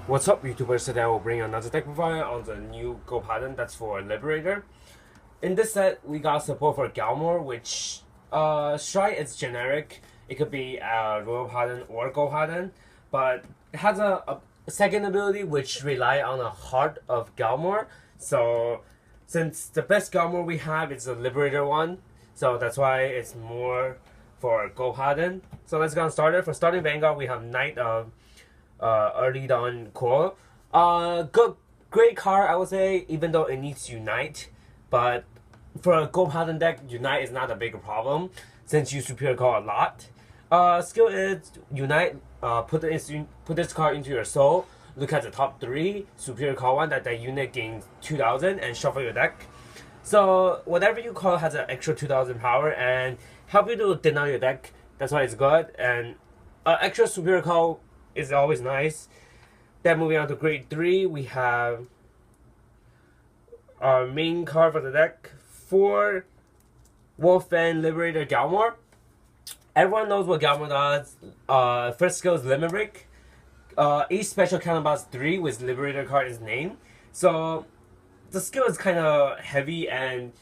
What's up, YouTubers? Today I will bring another deck profile on the new Go pattern that's for Liberator. In this set, we got support for Garmore, which Strike is generic. It could be Royal pattern or Go pattern, but it has a second ability which rely on the heart of Garmore. So since the best Garmore we have is the Liberator one, so that's why it's more for Go pattern. So let's get started. For starting Vanguard, we have Knight of early dawn core. Great card, I would say, even though it needs Unite. But for a Go pattern deck, Unite is not a big problem since you superior card a lot. Skill is Unite. Put this card into your soul. Look at the top 3 superior card one that unit gains 2,000 and shuffle your deck. So whatever you call has an extra 2,000 power and help you to thin out your deck. That's why it's good. And extra superior card is always nice. Then moving on to grade 3, we have our main card for the deck. 4 Wolf and Liberator Garmore. Everyone knows what Garmore does. First skill is Limit Break. Each special counterbalance 3 with Liberator card is named. So the skill is kind of heavy and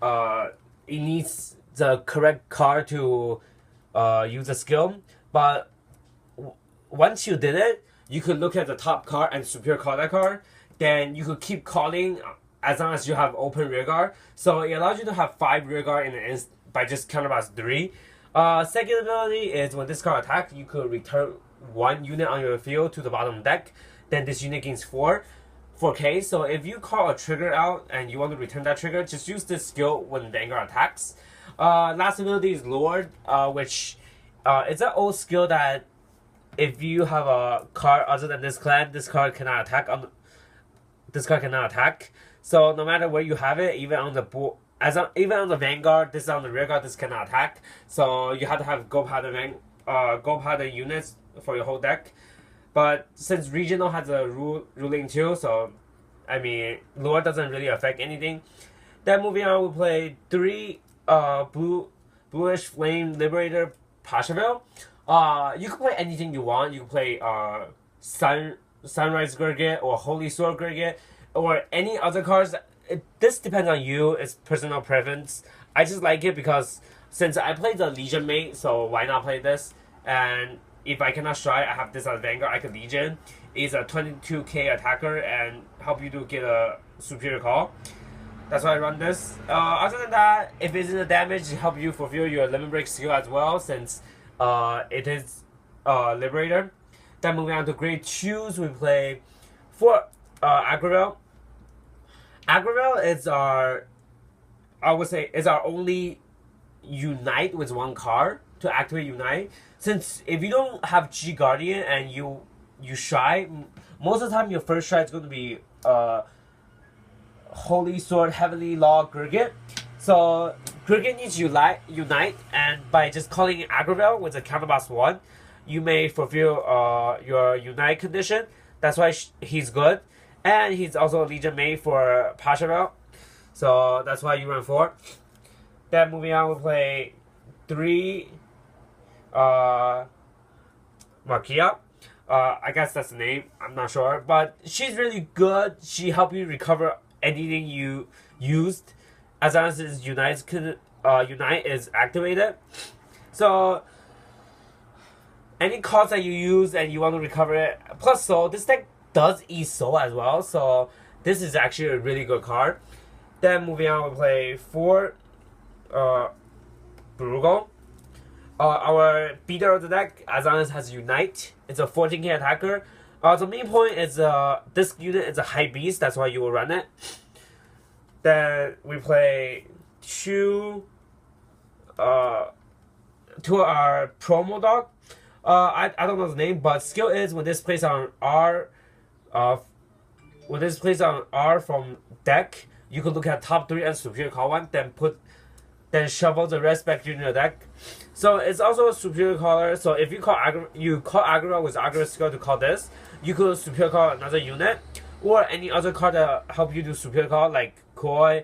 it needs the correct card to use the skill. But once you did it, you could look at the top card and superior card that card. Then you could keep calling as long as you have open rear guard. So it allows you to have 5 rear guard by just counterbalance 3. Second ability is when this card attacks, you could return 1 unit on your field to the bottom deck. Then this unit gains 4K. So if you call a trigger out and you want to return that trigger, just use this skill when Vanguard attacks. Last ability is Lord, which it's an old skill that if you have a card other than this clan, this card cannot attack. So no matter where you have it, even on the board, even on the Vanguard, this is on the rear guard, this cannot attack. So you have to have Go pattern units for your whole deck. But since regional has a ruling too, so I mean lore doesn't really affect anything. Then moving on, we play 3 bluish flame liberator Pachelbel. You can play anything you want. You can play Sunrise Gurgit or Holy Sword Gurgit or any other cards. This depends on you. It's personal preference. I just like it because since I play the Legion mate, so why not play this? And if I cannot strike, I have this as Vanguard. I could Legion. It's a 22k attacker and help you to get a superior call. That's why I run this. Other than that, if it's in the damage, it help you fulfill your limit break skill as well since it is Liberator. Then moving on to grade 2s, we play 4 Aggravel. Aggravel is our only Unite with 1 card to activate Unite. Since if you don't have G Guardian and you shy, most of the time your first try is going to be Holy Sword Heavenly Law Gurgit. So Gurgit needs Unite, and by just calling Aggravel with a counterbalance 1, you may fulfill your Unite condition. That's why he's good. And he's also a Legion mate for Pachelbel. So that's why you run 4. Then moving on, we play 3 Markia. I guess that's the name. I'm not sure. But she's really good. She helps you recover anything you used as long as it's Unite is activated. So any cards that you use and you want to recover it. Plus soul. This deck does eat soul as well. So this is actually a really good card. Then moving on, we play 4 Brugal. Our beater of the deck, as long as it has Unite, it's a 14k attacker. The main point is this unit is a high beast, that's why you will run it. Then we play 2 our promo dog. I don't know the name, but skill is when this plays on R from deck, you can look at top 3 and superior card 1, then shuffle the rest back into your deck. So it's also a superior caller. So if you call Aggravel with Aggravel skill to call this, you could superior call another unit or any other card that help you do superior call like Koi.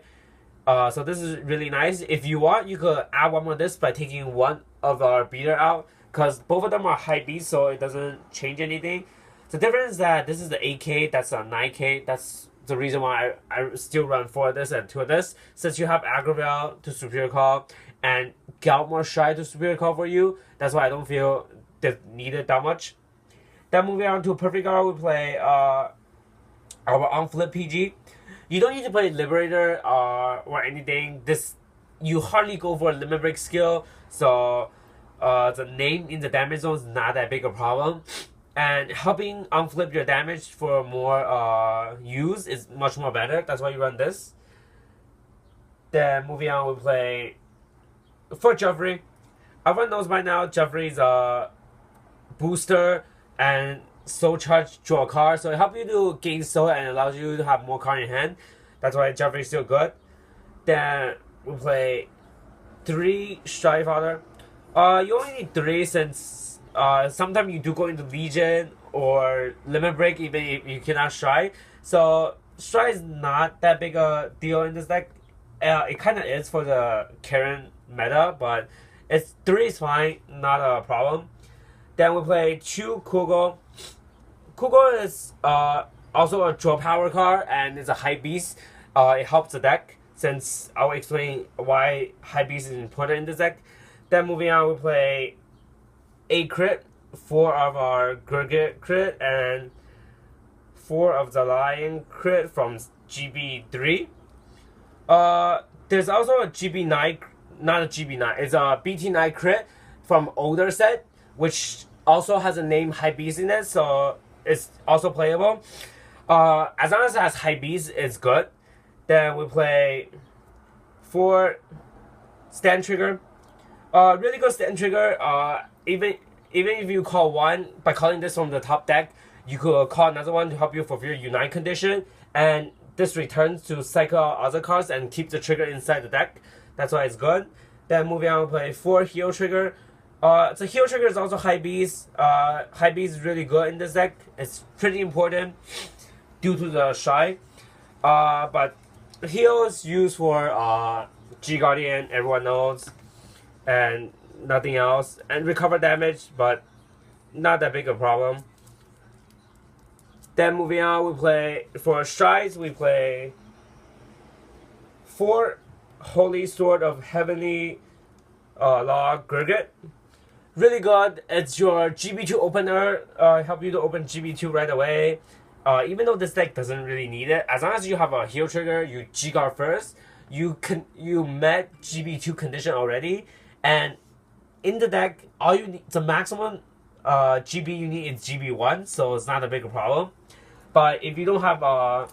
So this is really nice. If you want, you could add 1 more of this by taking 1 of our beater out because both of them are high beast, so it doesn't change anything. The difference is that this is the 8K, that's a 9K. That's the reason why I still run 4 of this and 2 of this. Since you have Aggravel to superior call and Garmore Shy to superior call for you, that's why I don't feel they needed that much. Then moving on to Perfect Guard, we play our on-flip PG. You don't need to play Liberator or anything. This you hardly go for a limit break skill, so the name in the damage zone is not that big a problem. And helping unflip your damage for more use is much more better. That's why you run this. Then moving on, we play for Jeffrey. Everyone knows by now Jeffrey's a booster and soul charge draw a card, so it helps you to gain soul and allows you to have more card in hand. That's why Jeffrey's still good. Then we play 3 Strike Father. You only need 3 since sometimes you do go into Legion or Limit Break even if you cannot Strike. So Strike is not that big a deal in this deck. It kind of is for the current meta, but 3 is fine, not a problem. Then we play 2 Kugo. Kugo is also a draw power card and it's a high beast. It helps the deck, since I'll explain why high beast is important in this deck. Then moving on, we play 8 crit, 4 of our Gurgit crit, and 4 of the Lion crit from GB3. There's also a GB9, not a GB9, it's a BT9 crit from older set, which also has a name High Beast in it, so it's also playable. As long as it has High Beast, it's good. Then we play 4 Stand Trigger. Really good Stand Trigger. Even if you call one, by calling this from the top deck, you could call another one to help you fulfill Unite condition, and this returns to cycle other cards and keep the trigger inside the deck. That's why it's good. Then moving on, we play 4 Heal Trigger. The Heal Trigger is also High Beast. High Beast is really good in this deck. It's pretty important due to the Shy. But Heal is used for G Guardian, everyone knows, and nothing else. And recover damage, but not that big a problem. Then moving on, we play, for Strides, we play 4 Holy Sword of Heavenly Law Gurgit. Really good. It's your GB2 opener. Help you to open GB2 right away. Even though this deck doesn't really need it, as long as you have a heal trigger, you G-Guard first, you met GB2 condition already, and in the deck, all you need, the maximum GB you need is GB1, so it's not a big problem. But if you don't have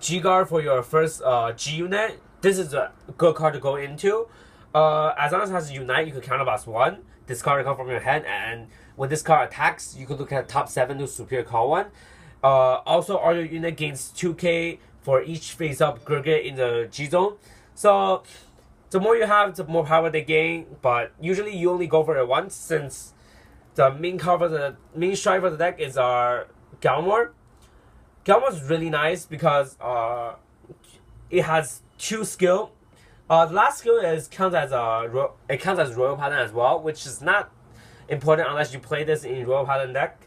G-Guard for your first G unit, this is a good card to go into. As long as it has Unite, you can counterblast 1, discard a card from your hand, and when this card attacks, you could look at top 7 to superior call 1. Also, all your unit gains 2k for each face-up Gurgit in the G-Zone. So, the more you have, the more power they gain, but usually you only go for it once, since the main strike for the deck is our Garmore. Garmore is really nice because it has 2 skill. The last skill counts as Royal Paladin as well, which is not important unless you play this in Royal Paladin deck.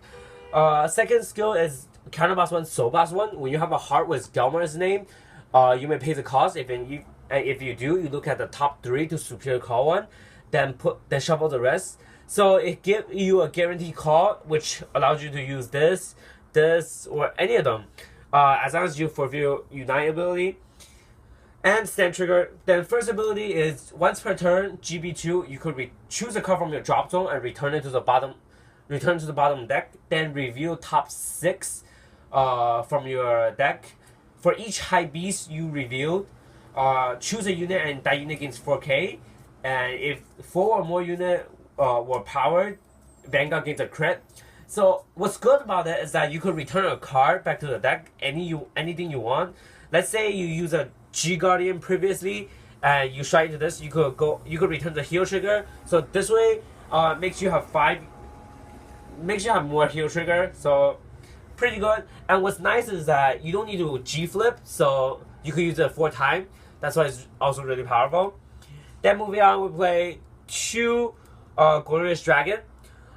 Second skill is Counterblast 1, Soul Blast 1. When you have a heart with Garmore's name, you may pay the cost. If you do, you look at the top 3 to superior call 1, then shuffle the rest. So it gives you a guaranteed call, which allows you to use this, or any of them, as long as you fulfill Unite ability. And Stand Trigger. Then first ability is once per turn, GB2, you could choose a card from your drop zone and return to the bottom deck. Then reveal top 6 from your deck. For each high beast you revealed, choose a unit and that unit gains 4k. And if 4 or more units were powered, Vanguard gains a crit. So what's good about it is that you could return a card back to the deck, anything you want. Let's say you use a G Guardian previously, and you strike into this. You could return the heal trigger. So this way, makes you have more heal trigger. So pretty good. And what's nice is that you don't need to G flip, so you could use it 4 times. That's why it's also really powerful. Then moving on, we play 2 Glorious Dragon.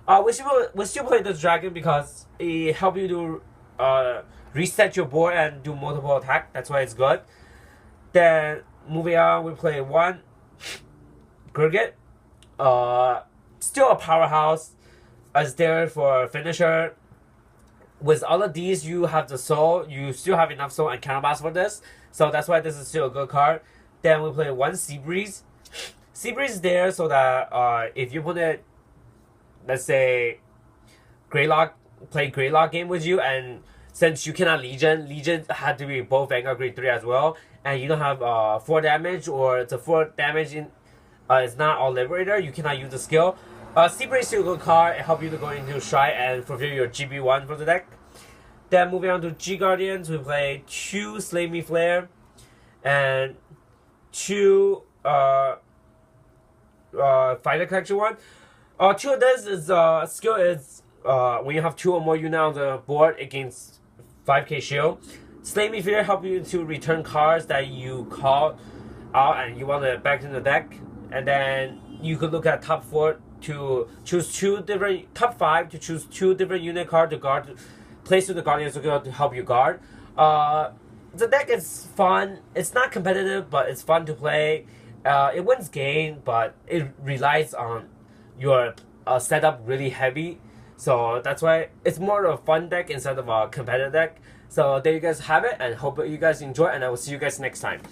We still play the dragon because it help you to reset your board and do multiple attack. That's why it's good. Then moving on, we play one Gurgit. Still a powerhouse. As there for finisher. With all of these, you have the soul. You still have enough soul and counterblast for this. So that's why this is still a good card. Then we play one Sea Breeze. Sea Breeze is there so that if you put it, let's say, Greylock, play Greylock game with you, and since you cannot Legion had to be both Vanguard grade 3 as well, and you don't have 4 damage, or the 4 damage in is not all Liberator, you cannot use the skill. Sea Breeze is still a good card. It helps you to go into Shy and fulfill your GB1 for the deck. Then moving on to G Guardians, we play 2 Slay Me Flare and 2 Fighter Collection 1. 2 of this is skill is when you have 2 or more units on the board against 5k shield. Slay Me Flare help you to return cards that you call out and you want to back in the deck, and then you could look at top 4 to choose 2 different, top 5 to choose 2 different unit cards to guard, place to the Guardians to help you guard. The deck is fun. It's not competitive, but it's fun to play. It wins game, but it relies on your setup really heavy. So that's why it's more of a fun deck instead of a competitive deck. So there you guys have it, and hope you guys enjoy, and I will see you guys next time.